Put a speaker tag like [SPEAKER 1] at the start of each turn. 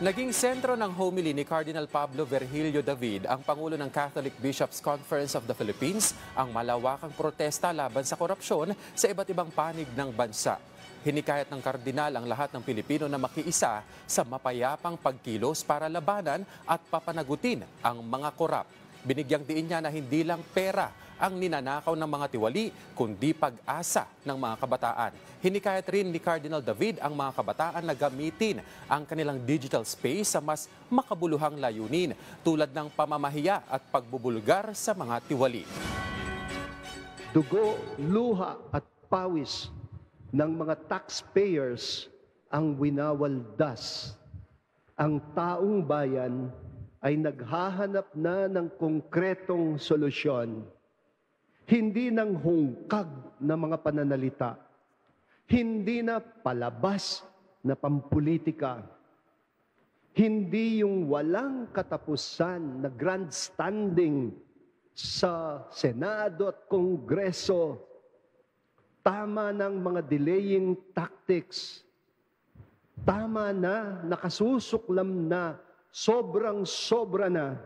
[SPEAKER 1] Naging sentro ng homily ni Cardinal Pablo Virgilio David, ang Pangulo ng Catholic Bishops' Conference of the Philippines, ang malawakang protesta laban sa korupsyon sa iba't ibang panig ng bansa. Hinikayat ng kardinal ang lahat ng Pilipino na makiisa sa mapayapang pagkilos para labanan at papanagutin ang mga korap. Binigyang diin niya na hindi lang pera ang ninanakaw ng mga tiwali, kundi pag-asa ng mga kabataan. Hinikayat rin ni Cardinal David ang mga kabataan na gamitin ang kanilang digital space sa mas makabuluhang layunin, tulad ng pamamahiya at pagbubulgar sa mga tiwali.
[SPEAKER 2] Dugo, luha at pawis ng mga taxpayers ang winawaldas. Ang taong bayan ay naghahanap na ng konkretong solusyon. Hindi ng hungkag na mga pananalita. Hindi na palabas na pampulitika. Hindi yung walang katapusan na grandstanding sa Senado at Kongreso. Tama ng mga delaying tactics. Tama na, nakasusuklam na, sobrang-sobra na